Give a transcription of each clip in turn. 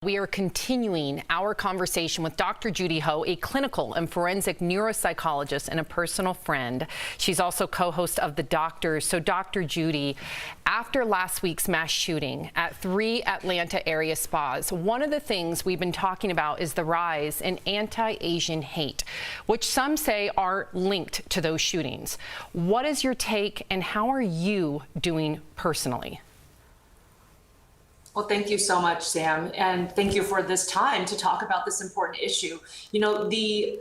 We are continuing our conversation with Dr. Judy Ho, a clinical and forensic neuropsychologist and a personal friend. She's also co-host of The Doctors. So, Dr. Judy, after last week's mass shooting at 3 Atlanta area spas, one of the things we've been talking about is the rise in anti-Asian hate, which some say are linked to those shootings. What is your take, and how are you doing personally? Well, thank you so much, Sam, and thank you for this time to talk about this important issue. You know, the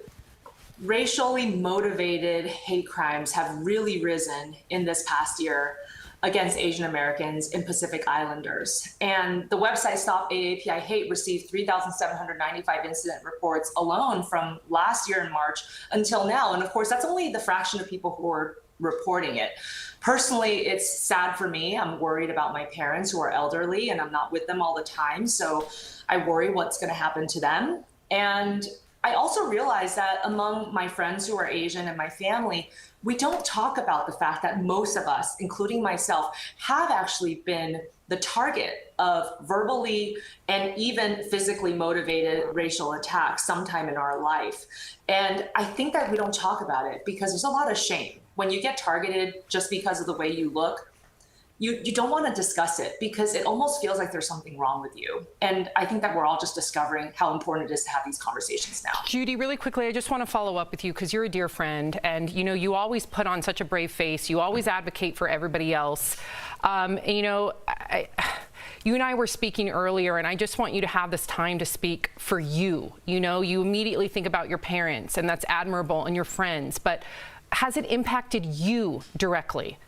racially motivated hate crimes have really risen in this past year against Asian Americans and Pacific Islanders. And the website Stop AAPI Hate received 3,795 incident reports alone from last year in March until now. And of course, that's only the fraction of people who are reporting it. Personally, it's sad for me. I'm worried about my parents who are elderly and I'm not with them all the time. So I worry what's going to happen to them. And I also realize that among my friends who are Asian and my family, we don't talk about the fact that most of us, including myself, have actually been the target of verbally and even physically motivated racial attacks sometime in our life. And I think that we don't talk about it because there's a lot of shame. When you get targeted just because of the way you look, you don't want to discuss it because it almost feels like there's something wrong with you. And I think that we're all just discovering how important it is to have these conversations now. Judy, really quickly, I just want to follow up with you because you're a dear friend and, you know, you always put on such a brave face. You always advocate for everybody else. You know, you and I were speaking earlier, and I just want you to have this time to speak for you. You know, you immediately think about your parents, and that's admirable, and your friends. But has it impacted you directly?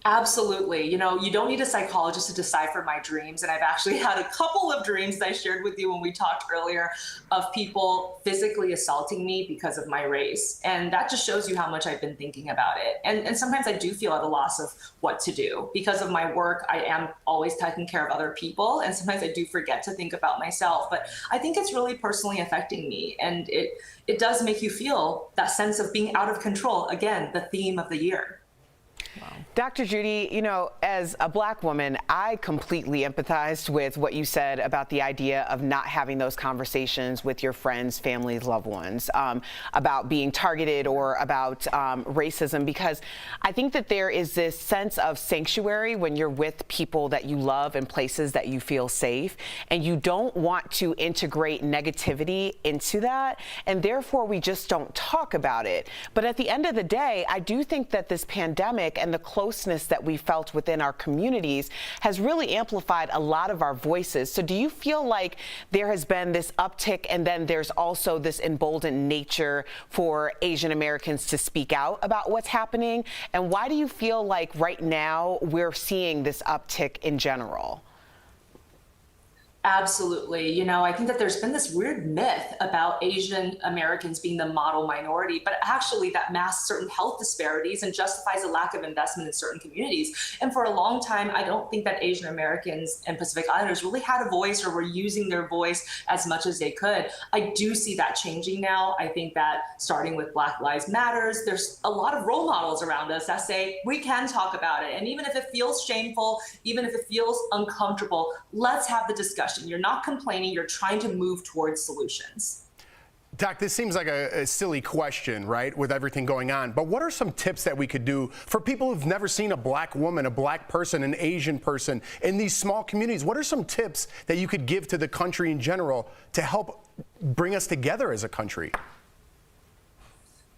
Absolutely. You know, you don't need a psychologist to decipher my dreams. And I've actually had a couple of dreams that I shared with you when we talked earlier of people physically assaulting me because of my race. And that just shows you how much I've been thinking about it. And sometimes I do feel at a loss of what to do. Because of my work, I am always taking care of other people. And sometimes I do forget to think about myself. But I think it's really personally affecting me. And it does make you feel that sense of being out of control. Again, the theme of the year. Wow. Dr. Judy, you know, as a Black woman, I completely empathized with what you said about the idea of not having those conversations with your friends, families, loved ones, about being targeted or about racism, because I think that there is this sense of sanctuary when you're with people that you love and places that you feel safe, and you don't want to integrate negativity into that, and therefore we just don't talk about it. But at the end of the day, I do think that this pandemic and the closeness that we felt within our communities has really amplified a lot of our voices. So do you feel like there has been this uptick, and then there's also this emboldened nature for Asian Americans to speak out about what's happening? And why do you feel like right now we're seeing this uptick in general? Absolutely. You know, I think that there's been this weird myth about Asian Americans being the model minority, but actually that masks certain health disparities and justifies a lack of investment in certain communities. And for a long time, I don't think that Asian Americans and Pacific Islanders really had a voice or were using their voice as much as they could. I do see that changing now. I think that starting with Black Lives Matters, there's a lot of role models around us that say we can talk about it. And even if it feels shameful, even if it feels uncomfortable, let's have the discussion. You're not complaining, you're trying to move towards solutions. Doc, this seems like a silly question, right, with everything going on, but what are some tips that we could do for people who've never seen a Black woman, a Black person, an Asian person in these small communities? What are some tips that you could give to the country in general to help bring us together as a country?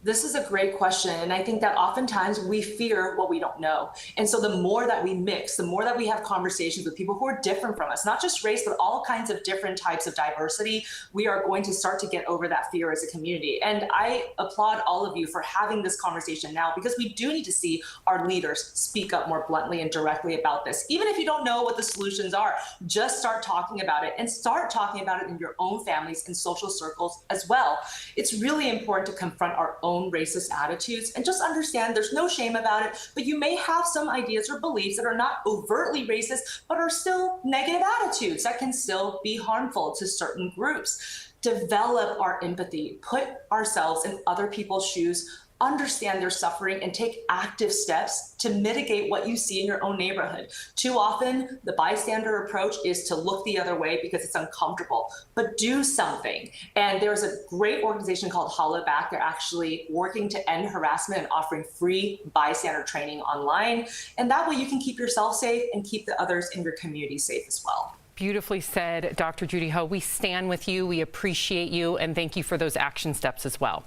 This is a great question. And I think that oftentimes we fear what we don't know. And so the more that we mix, the more that we have conversations with people who are different from us, not just race, but all kinds of different types of diversity, we are going to start to get over that fear as a community. And I applaud all of you for having this conversation now, because we do need to see our leaders speak up more bluntly and directly about this. Even if you don't know what the solutions are, just start talking about it, and start talking about it in your own families and social circles as well. It's really important to confront our own racist attitudes and just understand there's no shame about it, but you may have some ideas or beliefs that are not overtly racist, but are still negative attitudes that can still be harmful to certain groups. Develop our empathy, put ourselves in other people's shoes, understand their suffering and take active steps to mitigate what you see in your own neighborhood. Too often, the bystander approach is to look the other way because it's uncomfortable, but do something. And there's a great organization called Holla Back. They're actually working to end harassment and offering free bystander training online. And that way you can keep yourself safe and keep the others in your community safe as well. Beautifully said, Dr. Judy Ho. We stand with you, we appreciate you, and thank you for those action steps as well.